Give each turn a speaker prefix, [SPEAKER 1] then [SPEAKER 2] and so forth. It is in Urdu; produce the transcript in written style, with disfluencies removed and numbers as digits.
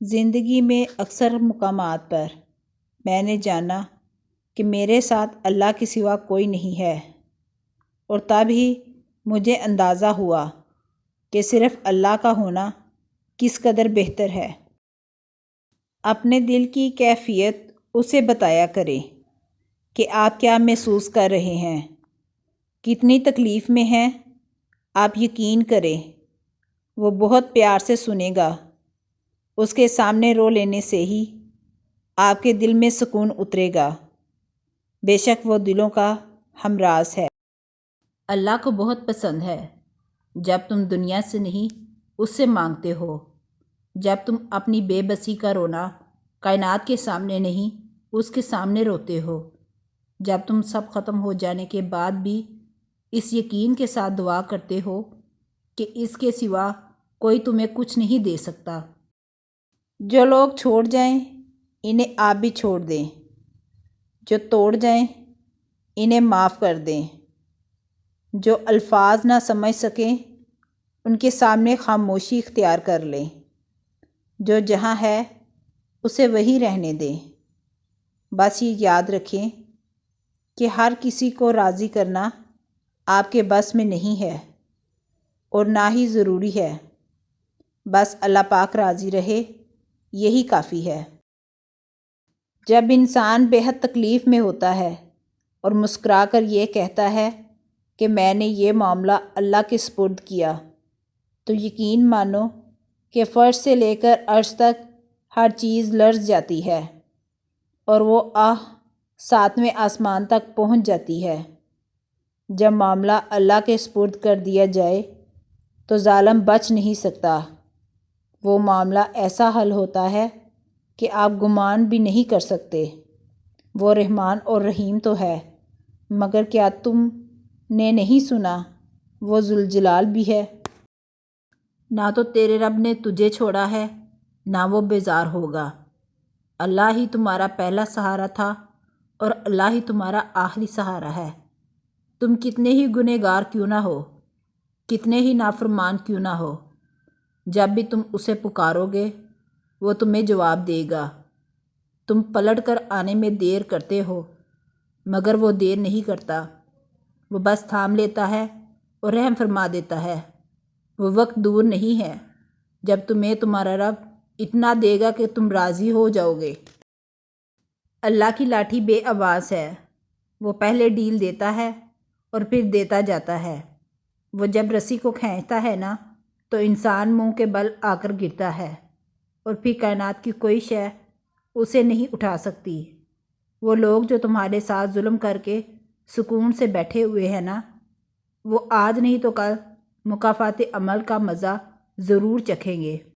[SPEAKER 1] زندگی میں اکثر مقامات پر میں نے جانا کہ میرے ساتھ اللہ کے سوا کوئی نہیں ہے، اور تب ہی مجھے اندازہ ہوا کہ صرف اللہ کا ہونا کس قدر بہتر ہے۔ اپنے دل کی کیفیت اسے بتایا کریں کہ آپ کیا محسوس کر رہے ہیں، کتنی تکلیف میں ہیں۔ آپ یقین کریں وہ بہت پیار سے سنے گا۔ اس کے سامنے رو لینے سے ہی آپ کے دل میں سکون اترے گا۔ بے شک وہ دلوں کا ہمراز ہے۔ اللہ کو بہت پسند ہے جب تم دنیا سے نہیں اس سے مانگتے ہو، جب تم اپنی بے بسی کا رونا کائنات کے سامنے نہیں اس کے سامنے روتے ہو، جب تم سب ختم ہو جانے کے بعد بھی اس یقین کے ساتھ دعا کرتے ہو کہ اس کے سوا کوئی تمہیں کچھ نہیں دے سکتا۔ جو لوگ چھوڑ جائیں انہیں آپ بھی چھوڑ دیں، جو توڑ جائیں انہیں معاف کر دیں، جو الفاظ نہ سمجھ سکیں ان کے سامنے خاموشی اختیار کر لیں، جو جہاں ہے اسے وہی رہنے دیں۔ بس یہ یاد رکھیں کہ ہر کسی کو راضی کرنا آپ کے بس میں نہیں ہے اور نہ ہی ضروری ہے۔ بس اللہ پاک راضی رہے یہی کافی ہے۔ جب انسان بے حد تکلیف میں ہوتا ہے اور مسکرا کر یہ کہتا ہے کہ میں نے یہ معاملہ اللہ کے سپرد کیا، تو یقین مانو کہ فرش سے لے کر عرش تک ہر چیز لرز جاتی ہے اور وہ آہ 7ویں آسمان تک پہنچ جاتی ہے۔ جب معاملہ اللہ کے سپرد کر دیا جائے تو ظالم بچ نہیں سکتا۔ وہ معاملہ ایسا حل ہوتا ہے کہ آپ گمان بھی نہیں کر سکتے۔ وہ رحمان اور رحیم تو ہے، مگر کیا تم نے نہیں سنا وہ ذوالجلال بھی ہے۔ نہ تو تیرے رب نے تجھے چھوڑا ہے نہ وہ بیزار ہوگا۔ اللہ ہی تمہارا پہلا سہارا تھا اور اللہ ہی تمہارا آخری سہارا ہے۔ تم کتنے ہی گنہگار کیوں نہ ہو، کتنے ہی نافرمان کیوں نہ ہو، جب بھی تم اسے پکارو گے وہ تمہیں جواب دے گا۔ تم پلٹ کر آنے میں دیر کرتے ہو مگر وہ دیر نہیں کرتا، وہ بس تھام لیتا ہے اور رحم فرما دیتا ہے۔ وہ وقت دور نہیں ہے جب تمہیں تمہارا رب اتنا دے گا کہ تم راضی ہو جاؤ گے۔ اللہ کی لاٹھی بے آواز ہے، وہ پہلے ڈیل دیتا ہے اور پھر دیتا جاتا ہے۔ وہ جب رسی کو کھینچتا ہے نا تو انسان منہ کے بل آ کر گرتا ہے اور پھر کائنات کی کوئی شے اسے نہیں اٹھا سکتی۔ وہ لوگ جو تمہارے ساتھ ظلم کر کے سکون سے بیٹھے ہوئے ہیں نا، وہ آج نہیں تو کل مکافات عمل کا مزہ ضرور چکھیں گے۔